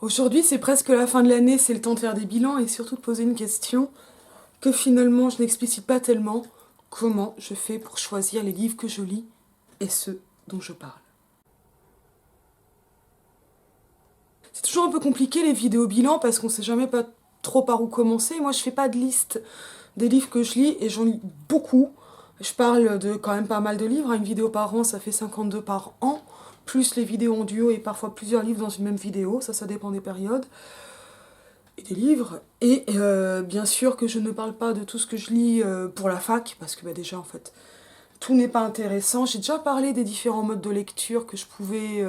Aujourd'hui, c'est presque la fin de l'année, c'est le temps de faire des bilans et surtout de poser une question que finalement je n'explicite pas tellement. Comment je fais pour choisir les livres que je lis et ceux dont je parle? C'est toujours un peu compliqué les vidéos bilans parce qu'on sait jamais pas trop par où commencer. Moi, je fais pas de liste des livres que je lis et j'en lis beaucoup. Je parle de quand même pas mal de livres. Une vidéo par an, ça fait 52 par an. Plus les vidéos en duo et parfois plusieurs livres dans une même vidéo. Ça dépend des périodes et des livres. Et bien sûr que je ne parle pas de tout ce que je lis pour la fac, parce que déjà, en fait, tout n'est pas intéressant. J'ai déjà parlé des différents modes de lecture que je pouvais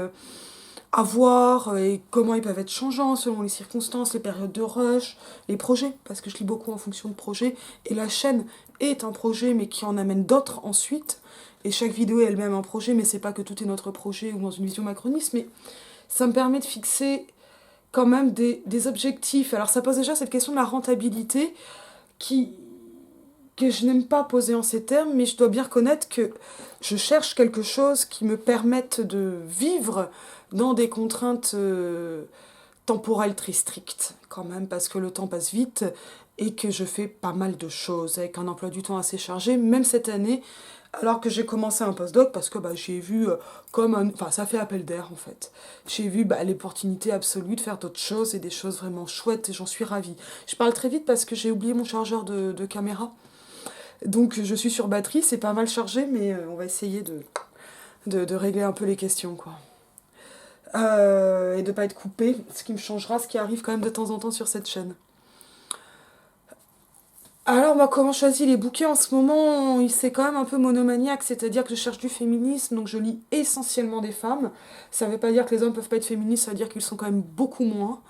avoir et comment ils peuvent être changeants selon les circonstances, les périodes de rush, les projets, parce que je lis beaucoup en fonction de projets. Et la chaîne est un projet, mais qui en amène d'autres ensuite. Et chaque vidéo est elle-même un projet, mais c'est pas que tout est notre projet ou dans une vision macroniste, mais ça me permet de fixer quand même des objectifs. Alors ça pose déjà cette question de la rentabilité qui, que je n'aime pas poser en ces termes, mais je dois bien reconnaître que je cherche quelque chose qui me permette de vivre dans des contraintes temporelles très strictes, quand même, parce que le temps passe vite et que je fais pas mal de choses avec un emploi du temps assez chargé, même cette année, alors que j'ai commencé un postdoc parce que j'ai vu comme un... Enfin, ça fait appel d'air en fait. J'ai vu l'opportunité absolue de faire d'autres choses et des choses vraiment chouettes et j'en suis ravie. Je parle très vite parce que j'ai oublié mon chargeur de caméra. Donc je suis sur batterie, c'est pas mal chargé, mais on va essayer de régler un peu les questions, quoi. Et de pas être coupé, ce qui me changera, ce qui arrive quand même de temps en temps sur cette chaîne. Alors, moi, comment je choisis les bouquins en ce moment? C'est quand même un peu monomaniaque, c'est-à-dire que je cherche du féminisme, donc je lis essentiellement des femmes. Ça veut pas dire que les hommes peuvent pas être féministes, ça veut dire qu'ils sont quand même beaucoup moins.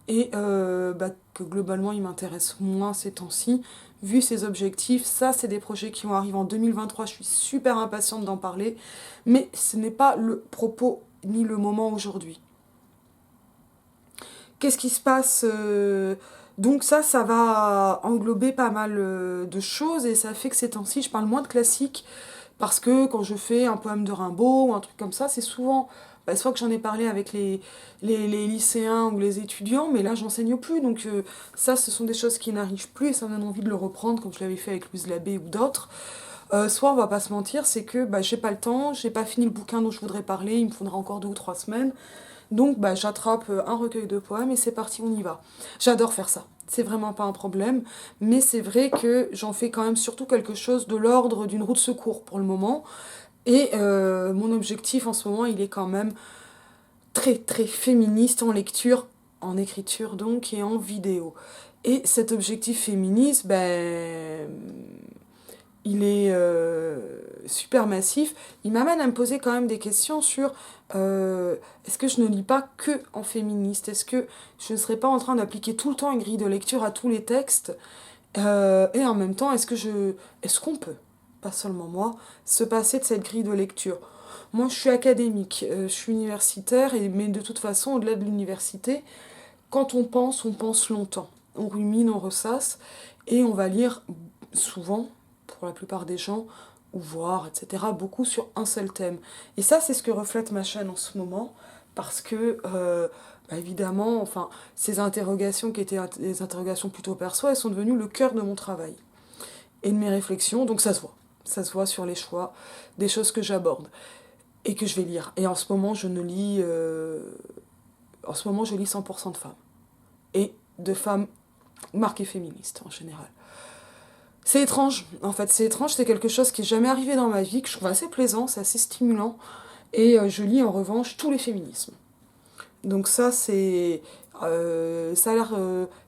Et que globalement, ils m'intéressent moins ces temps-ci, vu ces objectifs. Ça, c'est des projets qui vont arriver en 2023, je suis super impatiente d'en parler, mais ce n'est pas le propos ni le moment aujourd'hui. Qu'est-ce qui se passe Donc ça va englober pas mal de choses et ça fait que ces temps-ci, je parle moins de classiques parce que quand je fais un poème de Rimbaud ou un truc comme ça, c'est souvent, soit que j'en ai parlé avec les lycéens ou les étudiants, mais là j'enseigne plus, donc ça ce sont des choses qui n'arrivent plus et ça me donne envie de le reprendre comme je l'avais fait avec Louise Labbé ou d'autres. Soit on va pas se mentir, c'est que j'ai pas le temps, j'ai pas fini le bouquin dont je voudrais parler, il me faudra encore 2 ou 3 semaines. Donc j'attrape un recueil de poèmes et c'est parti, on y va. J'adore faire ça. C'est vraiment pas un problème, mais c'est vrai que j'en fais quand même surtout quelque chose de l'ordre d'une roue de secours pour le moment. Et mon objectif en ce moment, il est quand même très très féministe en lecture, en écriture donc, et en vidéo. Et cet objectif féministe, il est super massif. Il m'amène à me poser quand même des questions sur est-ce que je ne lis pas que en féministe? Est-ce que je ne serais pas en train d'appliquer tout le temps une grille de lecture à tous les textes? Et en même temps, est-ce qu'on peut, pas seulement moi, se passer de cette grille de lecture? Moi, je suis académique, je suis universitaire, mais de toute façon, au-delà de l'université, quand on pense longtemps. On rumine, on ressasse, et on va lire souvent, pour la plupart des gens, ou voir, etc., beaucoup sur un seul thème. Et ça, c'est ce que reflète ma chaîne en ce moment, parce que, évidemment, enfin, ces interrogations qui étaient des interrogations plutôt perso, elles sont devenues le cœur de mon travail et de mes réflexions, donc ça se voit. Ça se voit sur les choix des choses que j'aborde et que je vais lire. Et en ce moment, je lis 100% de femmes. Et de femmes marquées féministes en général. C'est étrange, en fait, c'est étrange, c'est quelque chose qui n'est jamais arrivé dans ma vie, que je trouve assez plaisant, c'est assez stimulant, et je lis en revanche tous les féminismes. Donc ça a l'air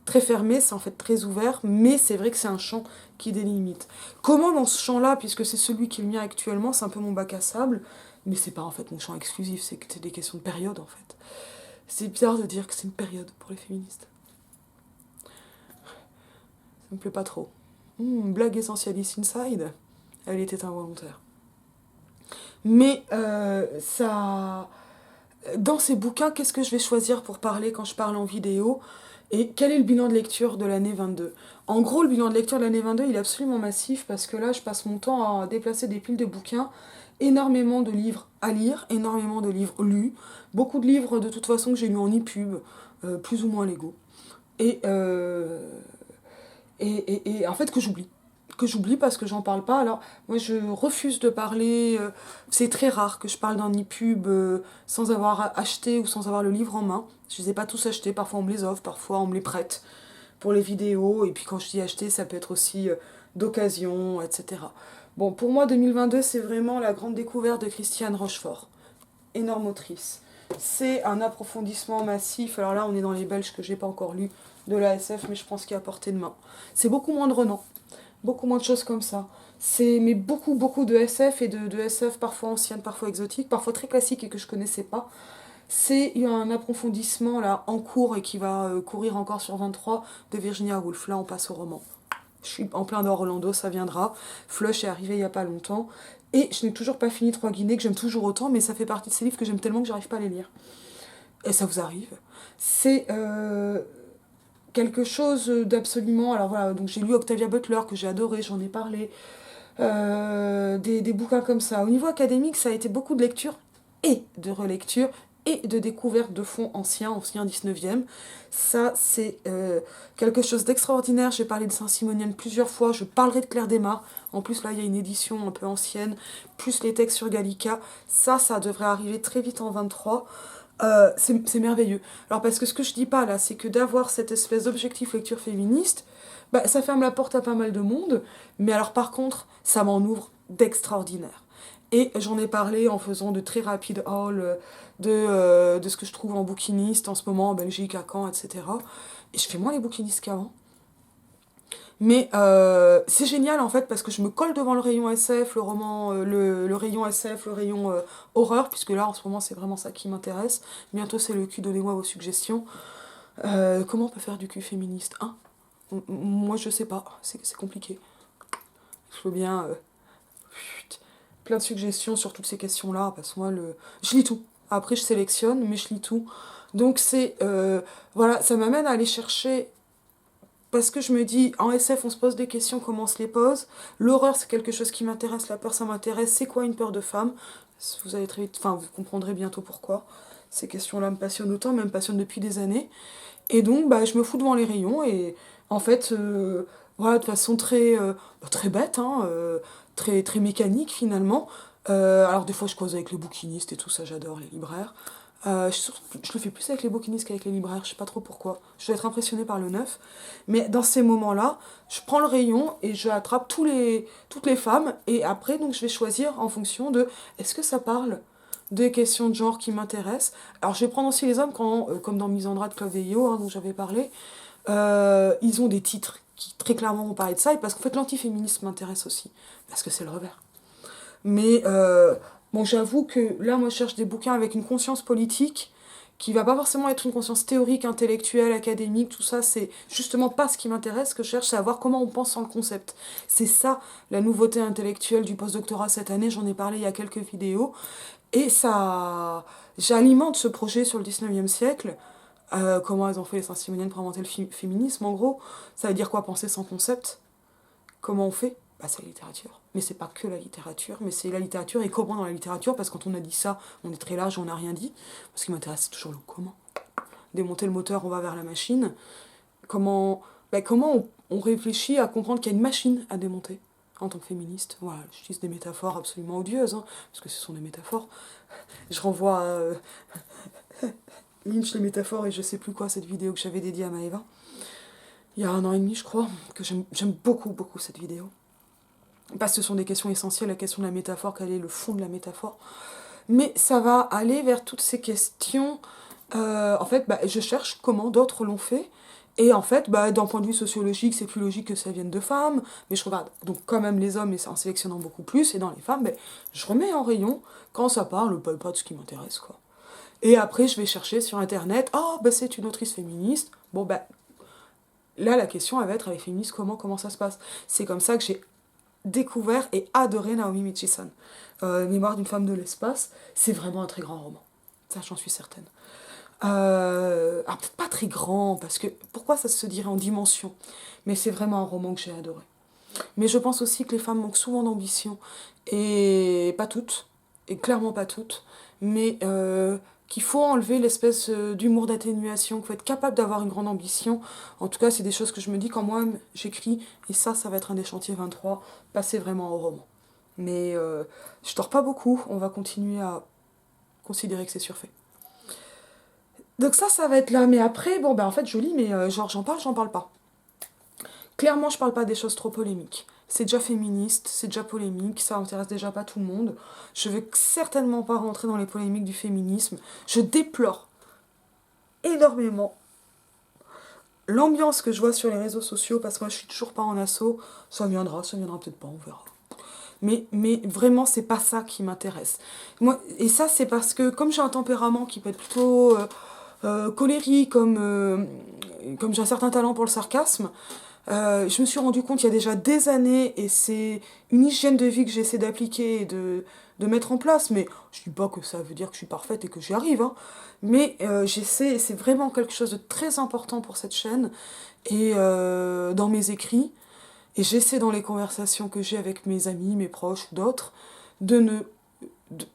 très fermé, c'est en fait très ouvert, mais c'est vrai que c'est un champ qui délimite. Comment dans ce champ-là, puisque c'est celui qui est le mien actuellement, c'est un peu mon bac à sable, mais c'est pas en fait mon champ exclusif, c'est que c'est des questions de période en fait. C'est bizarre de dire que c'est une période pour les féministes. Ça me plaît pas trop. Blague essentialiste inside, elle était involontaire. Mais ça... Dans ces bouquins, qu'est-ce que je vais choisir pour parler quand je parle en vidéo? Et quel est le bilan de lecture de l'année 22? En gros, le bilan de lecture de l'année 22, il est absolument massif parce que là, je passe mon temps à déplacer des piles de bouquins, énormément de livres à lire, énormément de livres lus, beaucoup de livres de toute façon que j'ai lus en e-pub, plus ou moins légaux. Et, euh, et en fait que j'oublie parce que j'en parle pas. Alors moi je refuse de parler, c'est très rare que je parle d'un e-pub sans avoir acheté ou sans avoir le livre en main. Je les ai pas tous achetés, parfois on me les offre, parfois on me les prête pour les vidéos, et puis quand je dis acheter, ça peut être aussi d'occasion, etc. Bon, pour moi 2022 c'est vraiment la grande découverte de Christiane Rochefort, énorme autrice. C'est un approfondissement massif, alors là on est dans les Belges que j'ai pas encore lu, de la SF, mais je pense qu'il y a à portée de main. C'est beaucoup moins de Renan, beaucoup moins de choses comme ça. C'est mais beaucoup beaucoup de SF et de SF parfois ancienne, parfois exotique, parfois très classique et que je connaissais pas. C'est un approfondissement là en cours et qui va courir encore sur 23 de Virginia Woolf. Là on passe au roman. Je suis en plein dans Orlando, ça viendra. Flush est arrivé il y a pas longtemps. Et je n'ai toujours pas fini Trois Guinées, que j'aime toujours autant, mais ça fait partie de ces livres que j'aime tellement que j'arrive pas à les lire. Et ça vous arrive. C'est quelque chose d'absolument. Alors voilà, donc j'ai lu Octavia Butler, que j'ai adoré, j'en ai parlé. Des bouquins comme ça. Au niveau académique, ça a été beaucoup de lecture et de relecture et de découverte de fonds anciens 19e. Ça, c'est quelque chose d'extraordinaire. J'ai parlé de Saint-Simonienne plusieurs fois. Je parlerai de Claire Desmar. En plus, là, il y a une édition un peu ancienne, plus les textes sur Gallica. Ça devrait arriver très vite en 23. C'est merveilleux. Alors parce que ce que je dis pas là, c'est que d'avoir cette espèce d'objectif lecture féministe, bah, ça ferme la porte à pas mal de monde, mais alors par contre, ça m'en ouvre d'extraordinaire. Et j'en ai parlé en faisant de très rapides hauls de ce que je trouve en bouquiniste en ce moment, en Belgique, à Caen, etc. Et je fais moins les bouquinistes qu'avant. Mais c'est génial en fait parce que je me colle devant le rayon SF, le roman, le rayon SF, le rayon horreur, puisque là en ce moment c'est vraiment ça qui m'intéresse. Bientôt c'est le cul, donnez-moi vos suggestions. Comment on peut faire du cul féministe, hein? Moi je sais pas, c'est compliqué. Je veux bien plein de suggestions sur toutes ces questions-là, parce que moi je lis tout. Après je sélectionne, mais je lis tout. Donc c'est voilà, ça m'amène à aller chercher parce que je me dis, en SF, on se pose des questions, comment on se les pose. L'horreur, c'est quelque chose qui m'intéresse, la peur, ça m'intéresse. C'est quoi une peur de femme? Vous allez très vite, enfin, vous comprendrez bientôt pourquoi. Ces questions-là me passionnent autant, même me passionnent depuis des années. Et donc, bah, je me fous devant les rayons et en fait, voilà, de façon très bête, hein, très mécanique finalement. Alors, des fois, je cause avec les bouquinistes et tout ça, j'adore les libraires. Je le fais plus avec les bouquinistes qu'avec les libraires, je sais pas trop pourquoi. Je dois être impressionnée par le neuf. Mais dans ces moments-là, je prends le rayon et je attrape toutes les femmes. Et après, donc, je vais choisir en fonction de est-ce que ça parle des questions de genre qui m'intéressent. Alors, je vais prendre aussi les hommes quand, comme dans Misandra de Claude Veillot, hein, dont j'avais parlé, ils ont des titres qui très clairement vont parler de ça. Et parce qu'en fait, l'antiféminisme m'intéresse aussi. Parce que c'est le revers. Mais bon, j'avoue que là, moi, je cherche des bouquins avec une conscience politique qui va pas forcément être une conscience théorique, intellectuelle, académique, tout ça, c'est justement pas ce qui m'intéresse. Ce que je cherche, c'est à voir comment on pense sans le concept. C'est ça, la nouveauté intellectuelle du postdoctorat cette année, j'en ai parlé il y a quelques vidéos. Et ça, j'alimente ce projet sur le 19e siècle. Comment elles ont fait les Saint-Simoniennes pour inventer le féminisme, en gros. Ça veut dire quoi, penser sans concept? Comment on fait? Bah, c'est la littérature. Mais c'est pas que la littérature, mais c'est la littérature et comment dans la littérature, parce que quand on a dit ça, on est très large, on n'a rien dit. Ce qui m'intéresse, c'est toujours le comment. Démonter le moteur, on va vers la machine. Comment on réfléchit à comprendre qu'il y a une machine à démonter en tant que féministe. Voilà, j'utilise des métaphores absolument odieuses, hein, parce que ce sont des métaphores. Je renvoie à Lynch, les métaphores, et je sais plus quoi, cette vidéo que j'avais dédiée à Maëva, il y a 1 an et demi, je crois, que j'aime beaucoup, beaucoup cette vidéo. Parce que ce sont des questions essentielles, la question de la métaphore, quel est le fond de la métaphore. Mais ça va aller vers toutes ces questions. En fait, bah, je cherche comment d'autres l'ont fait. Et en fait, bah, d'un point de vue sociologique, c'est plus logique que ça vienne de femmes. Mais je regarde donc quand même les hommes, et c'est en sélectionnant beaucoup plus. Et dans les femmes, bah, je remets en rayon quand ça parle pas de ce qui m'intéresse, quoi. Et après, je vais chercher sur Internet. Oh, bah, c'est une autrice féministe. Bon, bah, là, la question, elle va être, avec féministe, comment ça se passe? C'est comme ça que j'ai découvert et adoré Naomi Mitchison. Mémoire d'une femme de l'espace, c'est vraiment un très grand roman. Ça, j'en suis certaine. Alors peut-être pas très grand, parce que pourquoi ça se dirait en dimension? Mais c'est vraiment un roman que j'ai adoré. Mais je pense aussi que les femmes manquent souvent d'ambition, et pas toutes, et clairement pas toutes, mais qu'il faut enlever l'espèce d'humour d'atténuation, qu'il faut être capable d'avoir une grande ambition. En tout cas, c'est des choses que je me dis quand moi-même j'écris, et ça va être un des chantiers 23, passer vraiment au roman. Mais je dors pas beaucoup, on va continuer à considérer que c'est surfait. Donc ça va être là, mais après, bon, en fait, je lis, mais genre, j'en parle pas. Clairement, je parle pas des choses trop polémiques. C'est déjà féministe, c'est déjà polémique, ça intéresse déjà pas tout le monde. Je veux certainement pas rentrer dans les polémiques du féminisme. Je déplore énormément l'ambiance que je vois sur les réseaux sociaux, parce que moi je suis toujours pas en assaut. Ça viendra peut-être pas, on verra. Mais vraiment, c'est pas ça qui m'intéresse. Moi, et ça, c'est parce que comme j'ai un tempérament qui peut être plutôt colérique, comme j'ai un certain talent pour le sarcasme, je me suis rendu compte il y a déjà des années, et c'est une hygiène de vie que j'essaie d'appliquer et de mettre en place, mais je dis pas que ça veut dire que je suis parfaite et que j'y arrive, hein, mais j'essaie, c'est vraiment quelque chose de très important pour cette chaîne, et dans mes écrits, et j'essaie dans les conversations que j'ai avec mes amis, mes proches ou d'autres, de ne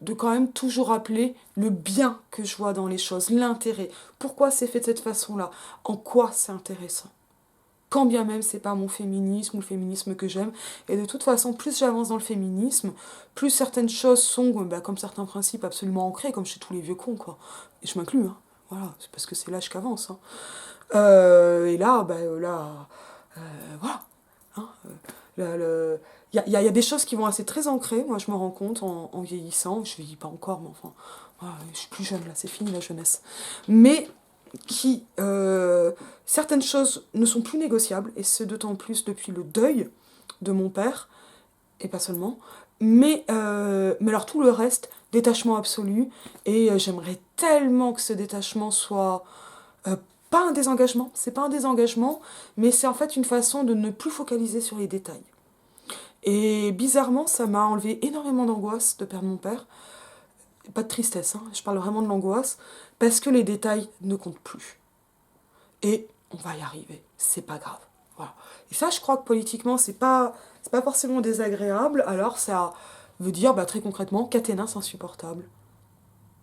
de quand même toujours rappeler le bien que je vois dans les choses, l'intérêt. Pourquoi c'est fait de cette façon-là? En quoi c'est intéressant? Quand bien même c'est pas mon féminisme ou le féminisme que j'aime. Et de toute façon, plus j'avance dans le féminisme, plus certaines choses sont, comme certains principes, absolument ancrés, comme chez tous les vieux cons, quoi. Et je m'inclus, hein. Voilà, c'est parce que c'est l'âge qu'avance, hein. Et là, voilà. Hein, il y a des choses qui vont rester très ancrées, moi je me rends compte en vieillissant, je vieillis pas encore, mais enfin, voilà, je suis plus jeune là, c'est fini la jeunesse. Mais certaines choses ne sont plus négociables, et c'est d'autant plus depuis le deuil de mon père, et pas seulement, mais alors tout le reste, détachement absolu, et j'aimerais tellement que ce détachement soit euh, pas un désengagement, c'est pas un désengagement, mais c'est en fait une façon de ne plus focaliser sur les détails. Et bizarrement, ça m'a enlevé énormément d'angoisse de perdre mon père. Pas de tristesse, hein, je parle vraiment de l'angoisse, parce que les détails ne comptent plus. Et on va y arriver, c'est pas grave. Voilà. Et ça, je crois que politiquement, c'est pas forcément désagréable, alors ça veut dire très concrètement qu'Athéna, c'est insupportable.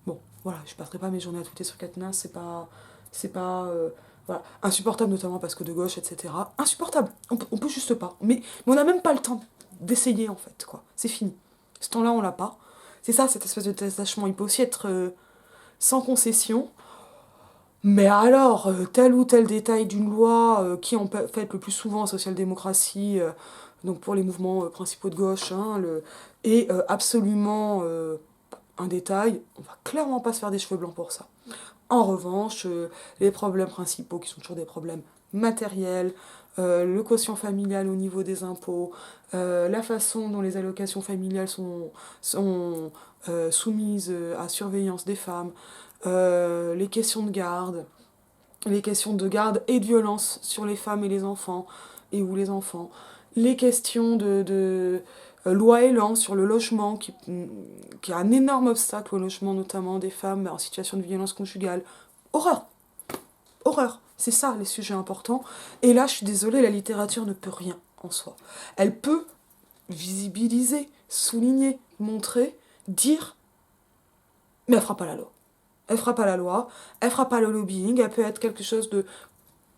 Bon, voilà, je passerai pas mes journées à tweeter sur Katniss, voilà, insupportable notamment parce que de gauche, etc. Insupportable, on peut juste pas. Mais on n'a même pas le temps d'essayer en fait, quoi. C'est fini. Ce temps-là, on l'a pas. C'est ça, cette espèce de détachement. Il peut aussi être sans concession. Mais alors, tel ou tel détail d'une loi qui en fait le plus souvent en social-démocratie, donc pour les mouvements principaux de gauche, hein, est absolument un détail, on va clairement pas se faire des cheveux blancs pour ça. En revanche, les problèmes principaux, qui sont toujours des problèmes matériels, le quotient familial au niveau des impôts, la façon dont les allocations familiales sont soumises à surveillance des femmes, les questions de garde et de violence sur les femmes et les enfants, et ou les enfants, les questions de loi Elan sur le logement, qui est un énorme obstacle au logement, notamment des femmes en situation de violence conjugale. Horreur! Horreur! C'est ça les sujets importants. Et là, je suis désolée, la littérature ne peut rien en soi. Elle peut visibiliser, souligner, montrer, dire, mais elle fera pas la loi. Elle fera pas la loi, elle fera pas le lobbying, elle peut être quelque chose de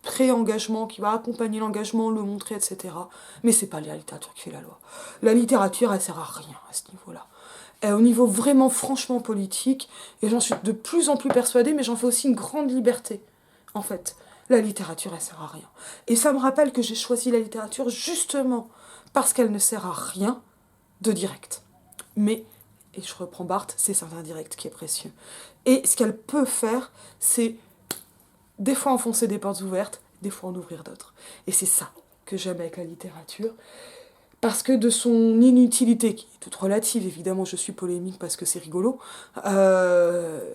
pré-engagement qui va accompagner l'engagement, le montrer, etc. Mais c'est pas la littérature qui fait la loi. La littérature, elle sert à rien à ce niveau-là. Et au niveau vraiment franchement politique, et j'en suis de plus en plus persuadée, mais j'en fais aussi une grande liberté, en fait. La littérature, elle sert à rien. Et ça me rappelle que j'ai choisi la littérature justement parce qu'elle ne sert à rien de direct. Mais, et je reprends Barthes, c'est cet indirect qui est précieux. Et ce qu'elle peut faire, c'est des fois enfoncer des portes ouvertes, des fois en ouvrir d'autres. Et c'est ça que j'aime avec la littérature, parce que de son inutilité, qui est toute relative, évidemment je suis polémique parce que c'est rigolo, euh,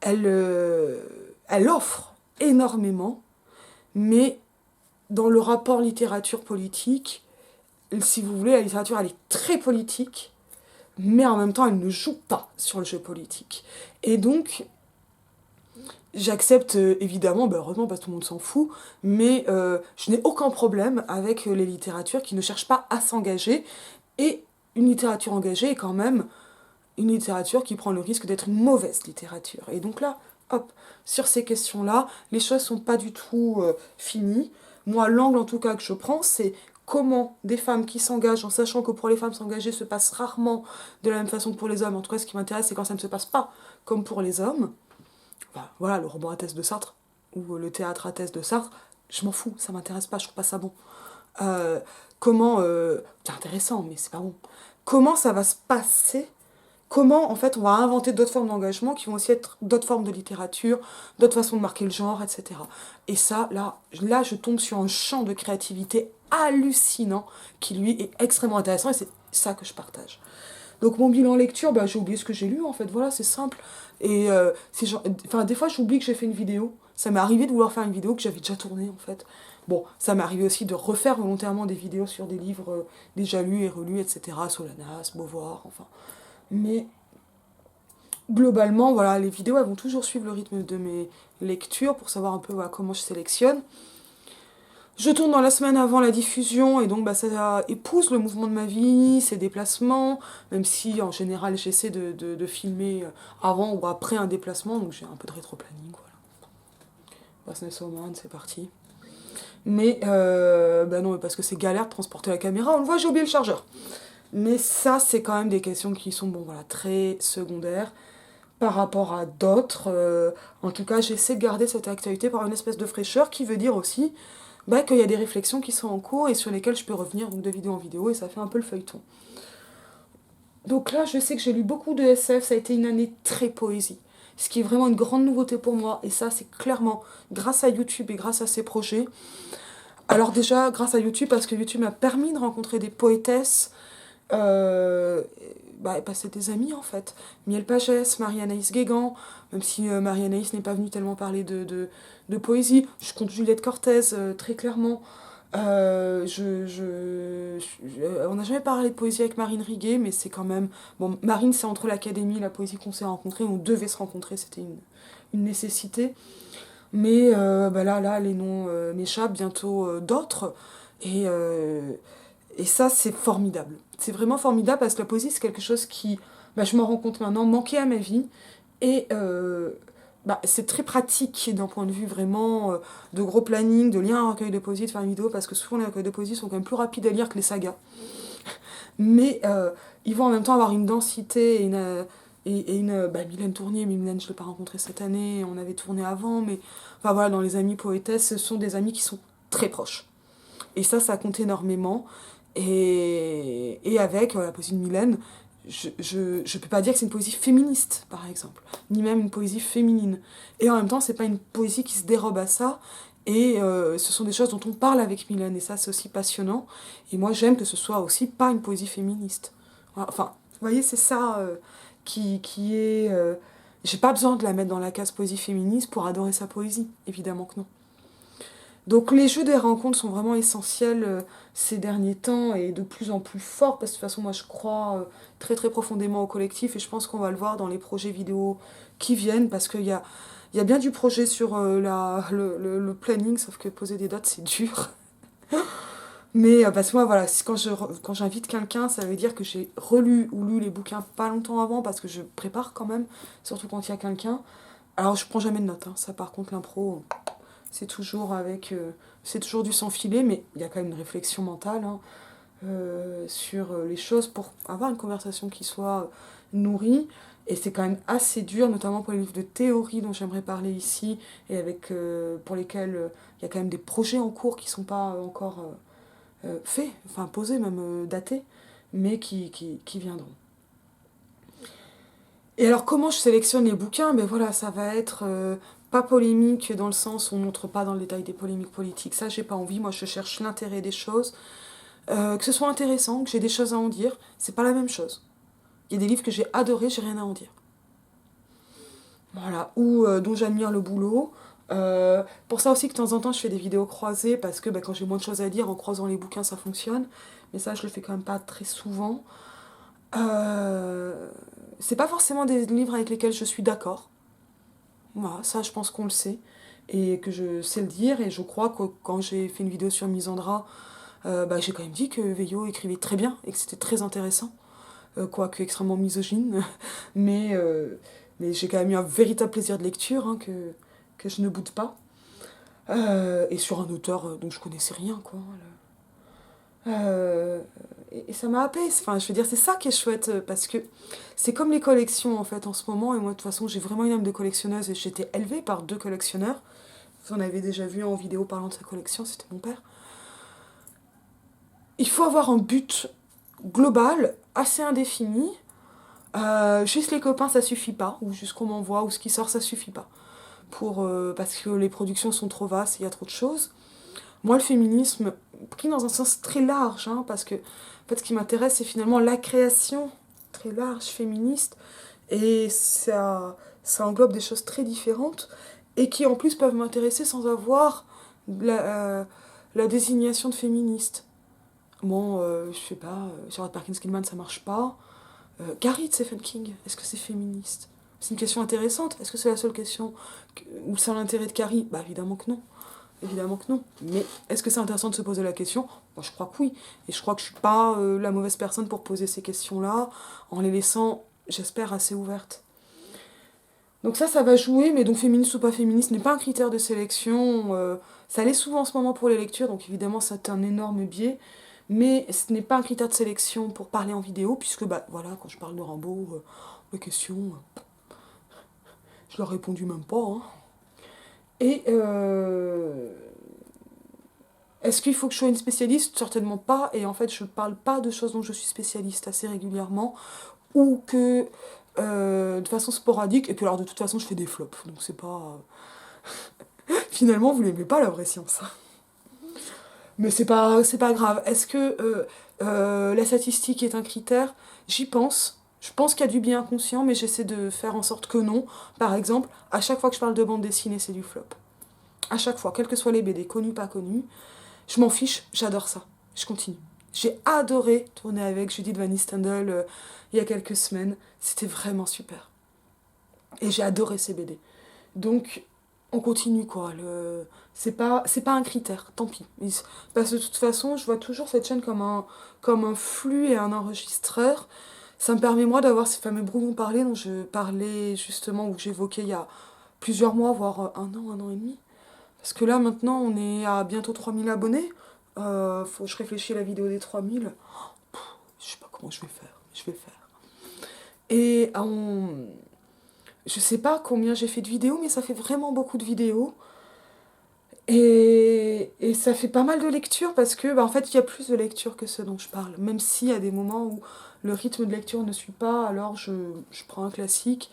elle offre énormément, mais dans le rapport littérature-politique, si vous voulez, la littérature elle est très politique, mais en même temps elle ne joue pas sur le jeu politique. Et donc, j'accepte évidemment, heureusement parce que tout le monde s'en fout, mais je n'ai aucun problème avec les littératures qui ne cherchent pas à s'engager. Et une littérature engagée est quand même une littérature qui prend le risque d'être une mauvaise littérature. Et donc là, hop, sur ces questions-là, les choses sont pas du tout finies. Moi, l'angle en tout cas que je prends, c'est comment des femmes qui s'engagent, en sachant que pour les femmes s'engager se passe rarement de la même façon que pour les hommes. En tout cas, ce qui m'intéresse, c'est quand ça ne se passe pas comme pour les hommes. Enfin, voilà, le roman à thèse de Sartre, ou le théâtre à thèse de Sartre, je m'en fous, ça m'intéresse pas, je trouve pas ça bon. Euh, comment, c'est intéressant, mais c'est pas bon. Comment ça va se passer? Comment, en fait, on va inventer d'autres formes d'engagement qui vont aussi être d'autres formes de littérature, d'autres façons de marquer le genre, etc. Et ça, là, je tombe sur un champ de créativité hallucinant qui, lui, est extrêmement intéressant et c'est ça que je partage. Donc, mon bilan lecture, bah, j'ai oublié ce que j'ai lu, en fait, voilà, c'est simple. Et enfin, des fois, j'oublie que j'ai fait une vidéo. Ça m'est arrivé de vouloir faire une vidéo que j'avais déjà tournée, en fait. Bon, ça m'est arrivé aussi de refaire volontairement des vidéos sur des livres déjà lus et relus, etc. Solanas, Beauvoir, enfin. Mais globalement, voilà, les vidéos, elles vont toujours suivre le rythme de mes lectures pour savoir un peu voilà, comment je sélectionne. Je tourne dans la semaine avant la diffusion et donc bah, ça épouse le mouvement de ma vie, ses déplacements, même si en général j'essaie de filmer avant ou après un déplacement, donc j'ai un peu de rétro-planning. Voilà. Businesswoman, c'est parti. Mais, bah non, mais parce que c'est galère de transporter la caméra, on le voit, j'ai oublié le chargeur. Mais ça, c'est quand même des questions qui sont, bon, voilà, très secondaires par rapport à d'autres. En tout cas, j'essaie de garder cette actualité par une espèce de fraîcheur qui veut dire aussi bah, qu'il y a des réflexions qui sont en cours et sur lesquelles je peux revenir donc, de vidéo en vidéo et ça fait un peu le feuilleton. Donc là, je sais que j'ai lu beaucoup de SF, ça a été une année très poésie. Ce qui est vraiment une grande nouveauté pour moi, et ça, c'est clairement grâce à YouTube et grâce à ces projets. Alors, déjà, grâce à YouTube, parce que YouTube m'a permis de rencontrer des poétesses, euh, bah, c'est des amis en fait. Miel Pagès, Marie-Anaïs Guégan, même si Marie-Anaïs n'est pas venue tellement parler de poésie. Je compte Juliette Cortez, très clairement. On n'a jamais parlé de poésie avec Marine Riguet, mais c'est quand même... Bon, Marine, c'est entre l'académie et la poésie qu'on s'est rencontrés. On devait se rencontrer, c'était une nécessité. Mais bah là, les noms m'échappent, bientôt d'autres. Et, euh, et ça, c'est formidable. C'est vraiment formidable parce que la poésie, c'est quelque chose qui, bah, je m'en rends compte maintenant, manquait à ma vie. Et bah, c'est très pratique d'un point de vue vraiment de gros planning, de lire un recueil de poésie, de faire une vidéo, parce que souvent les recueils de poésie sont quand même plus rapides à lire que les sagas. Mais ils vont en même temps avoir une densité et une... Bah, Mylène Tournier, mais Mylène, je ne l'ai pas rencontrée cette année, on avait tourné avant, mais enfin voilà, dans les amis poétesses, ce sont des amis qui sont très proches. Et ça compte énormément. Et avec la poésie de Mylène, je peux pas dire que c'est une poésie féministe, par exemple, ni même une poésie féminine. Et en même temps, c'est pas une poésie qui se dérobe à ça. Et ce sont des choses dont on parle avec Mylène, et ça, c'est aussi passionnant. Et moi, j'aime que ce soit aussi pas une poésie féministe. Voilà. Enfin, vous voyez, c'est ça qui est... j'ai pas besoin de la mettre dans la case poésie féministe pour adorer sa poésie, évidemment que non. Donc les jeux des rencontres sont vraiment essentiels ces derniers temps et de plus en plus forts parce que de toute façon moi je crois très très profondément au collectif et je pense qu'on va le voir dans les projets vidéo qui viennent parce il y a bien du projet sur le planning sauf que poser des dates c'est dur. Mais parce que moi voilà, quand j'invite quelqu'un ça veut dire que j'ai relu ou lu les bouquins pas longtemps avant parce que je prépare quand même, surtout quand il y a quelqu'un. Alors je prends jamais de notes, hein. Ça par contre l'impro... C'est toujours c'est toujours du sans filet, mais il y a quand même une réflexion mentale hein, sur les choses pour avoir une conversation qui soit nourrie. Et c'est quand même assez dur, notamment pour les livres de théorie dont j'aimerais parler ici, et pour lesquels il y a quand même des projets en cours qui ne sont pas encore faits, enfin posés, même datés, mais qui viendront. Et alors, comment je sélectionne les bouquins? Ben voilà, ça va être pas polémique dans le sens où on ne montre pas dans le détail des polémiques politiques. Ça, j'ai pas envie. Moi, je cherche l'intérêt des choses. Que ce soit intéressant, que j'ai des choses à en dire, c'est pas la même chose. Il y a des livres que j'ai adorés, j'ai rien à en dire. Voilà. Ou dont j'admire le boulot. Pour ça aussi que de temps en temps, je fais des vidéos croisées parce que ben, quand j'ai moins de choses à dire, en croisant les bouquins, ça fonctionne. Mais ça, je le fais quand même pas très souvent. Euh, c'est pas forcément des livres avec lesquels je suis d'accord. Voilà, ça je pense qu'on le sait et que je sais le dire et je crois que quand j'ai fait une vidéo sur Misandra, bah, j'ai quand même dit que Veillot écrivait très bien et que c'était très intéressant. quoique extrêmement misogyne, mais, euh, mais j'ai quand même eu un véritable plaisir de lecture hein, que je ne boude pas. Et sur un auteur dont je connaissais rien, quoi. Euh, et ça m'a happé. Enfin, je veux dire, c'est ça qui est chouette, parce que c'est comme les collections, en fait, en ce moment. Et moi, de toute façon, j'ai vraiment une âme de collectionneuse et j'ai été élevée par deux collectionneurs. Vous en avez déjà vu en vidéo parlant de sa collection, c'était mon père. Il faut avoir un but global, assez indéfini. Juste les copains, ça suffit pas. Ou juste qu'on m'envoie, ou ce qui sort, ça suffit pas. Parce que les productions sont trop vastes, il y a trop de choses. Moi, le féminisme, pris dans un sens très large, hein, parce que en fait, ce qui m'intéresse, c'est finalement la création très large, féministe, et ça englobe des choses très différentes, et qui en plus peuvent m'intéresser sans avoir la désignation de féministe. Bon, je sais pas, Charlotte Perkins Gilman, ça marche pas. Gary de Stephen King, est-ce que c'est féministe? C'est une question intéressante. Est-ce que c'est la seule question où c'est l'intérêt de Carrie? Bah évidemment que non. Évidemment que non. Mais est-ce que c'est intéressant de se poser la question? Moi, je crois que oui. Et je crois que je suis pas la mauvaise personne pour poser ces questions-là, en les laissant, j'espère, assez ouvertes. Donc ça va jouer, mais donc féministe ou pas féministe n'est pas un critère de sélection. Ça l'est souvent en ce moment pour les lectures, donc évidemment c'est un énorme biais. Mais ce n'est pas un critère de sélection pour parler en vidéo, puisque bah voilà, quand je parle de Rambo, les questions, je leur ai répondu même pas. Hein. Et est-ce qu'il faut que je sois une spécialiste? Certainement pas. Et en fait, je parle pas de choses dont je suis spécialiste assez régulièrement. Ou que de façon sporadique. Et puis alors, de toute façon, je fais des flops. Donc c'est pas... Finalement, vous l'aimez pas la vraie science. Mais c'est pas grave. Est-ce que la statistique est un critère? J'y pense. Je pense qu'il y a du bien inconscient, mais j'essaie de faire en sorte que non. Par exemple, à chaque fois que je parle de bande dessinée, c'est du flop. À chaque fois, quels que soient les BD, connus, pas connus. Je m'en fiche, j'adore ça. Je continue. J'ai adoré tourner avec Judith Van Nistendel il y a quelques semaines. C'était vraiment super. Et j'ai adoré ces BD. Donc, on continue quoi. C'est pas un critère, tant pis. Parce que de toute façon, je vois toujours cette chaîne comme un flux et un enregistreur. Ça me permet moi d'avoir ces fameux brouillons parlés dont je parlais justement, ou que j'évoquais il y a plusieurs mois, voire un an et demi. Parce que là, maintenant, on est à bientôt 3000 abonnés. Faut que je réfléchisse à la vidéo des 3000. Je sais pas comment je vais faire. Je vais faire. Et je sais pas combien j'ai fait de vidéos, mais ça fait vraiment beaucoup de vidéos. Et ça fait pas mal de lectures parce que, bah, en fait, il y a plus de lectures que ce dont je parle. Même s'il y a des moments où le rythme de lecture ne suit pas, alors je prends un classique.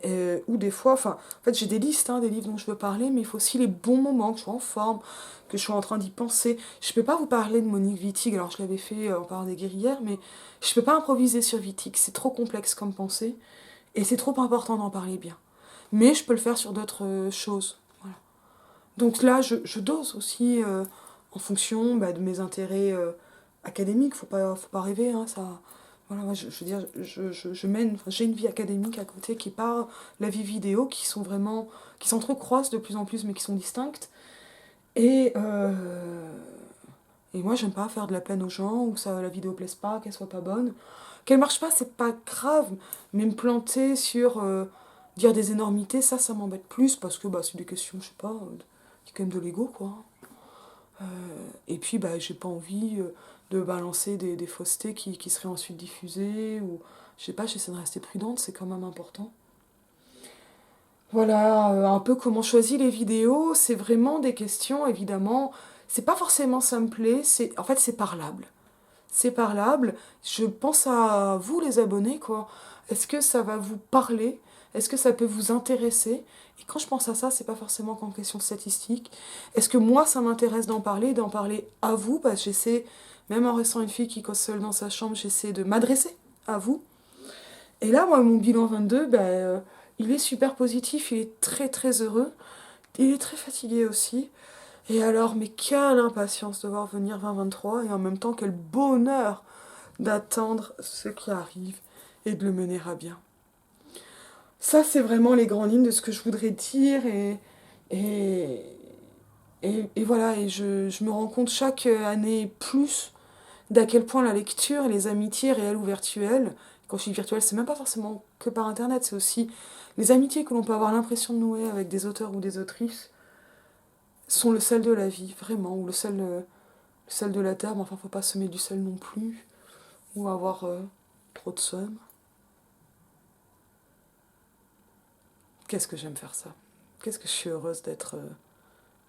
Ou des fois, enfin, en fait, j'ai des listes hein, des livres dont je veux parler, mais il faut aussi les bons moments, que je sois en forme, que je sois en train d'y penser. Je peux pas vous parler de Monique Wittig, alors je l'avais fait en parlant des guerrières, mais je peux pas improviser sur Wittig, c'est trop complexe comme pensée, et c'est trop important d'en parler bien. Mais je peux le faire sur d'autres choses. Voilà. Donc là, je dose aussi en fonction bah, de mes intérêts académiques. Faut pas rêver, hein, ça. Voilà, moi, je veux dire, je mène, enfin, j'ai une vie académique à côté qui est pas la vie vidéo, qui sont vraiment, qui s'entrecroisent de plus en plus, mais qui sont distinctes. Et, euh, et moi, j'aime pas faire de la peine aux gens, ou que ça, la vidéo plaise pas, qu'elle soit pas bonne. Qu'elle marche pas, c'est pas grave, mais me planter sur dire des énormités, ça m'embête plus, parce que bah, c'est des questions, je sais pas, c'est quand même de l'ego, quoi. Euh, et puis, bah, j'ai pas envie de balancer des faussetés qui seraient ensuite diffusées, ou je sais pas, j'essaie de rester prudente, c'est quand même important. Voilà, un peu comment je choisis les vidéos, c'est vraiment des questions, évidemment. C'est pas forcément simplé, en fait, c'est parlable. C'est parlable. Je pense à vous, les abonnés, quoi. Est-ce que ça va vous parler? Est-ce que ça peut vous intéresser? Et quand je pense à ça, c'est pas forcément qu'en question statistique. Est-ce que moi, ça m'intéresse d'en parler à vous? Parce que j'essaie, même en restant une fille qui cause seule dans sa chambre, j'essaie de m'adresser à vous. Et là, moi, mon bilan 22, il est super positif, il est très très heureux. Il est très fatigué aussi. Et alors, mais quelle impatience de voir venir 2023 et en même temps, quel bonheur d'attendre ce qui arrive et de le mener à bien. Ça, c'est vraiment les grandes lignes de ce que je voudrais dire et, et voilà, et je me rends compte chaque année plus d'à quel point la lecture et les amitiés réelles ou virtuelles, Quand je dis virtuel, c'est même pas forcément que par internet, c'est aussi les amitiés que l'on peut avoir l'impression de nouer avec des auteurs ou des autrices sont le sel de la vie, vraiment, ou le sel de la terre, mais enfin, faut pas semer du sel non plus, ou avoir trop de seum. Qu'est-ce que j'aime faire ça. Qu'est-ce que je suis heureuse d'être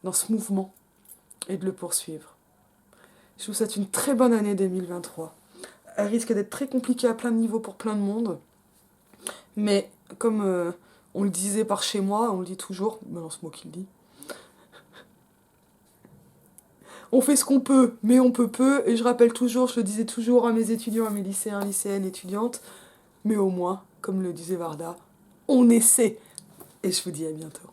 dans ce mouvement et de le poursuivre. Je vous souhaite une très bonne année 2023. Elle risque d'être très compliquée à plein de niveaux pour plein de monde, mais comme on le disait par chez moi, on le dit toujours, mais non, c'est moi qui le dis, on fait ce qu'on peut, mais on peut peu, et je rappelle toujours, je le disais toujours à mes étudiants, à mes lycéens, lycéennes, étudiantes, mais au moins, comme le disait Varda, on essaie. Et je vous dis à bientôt.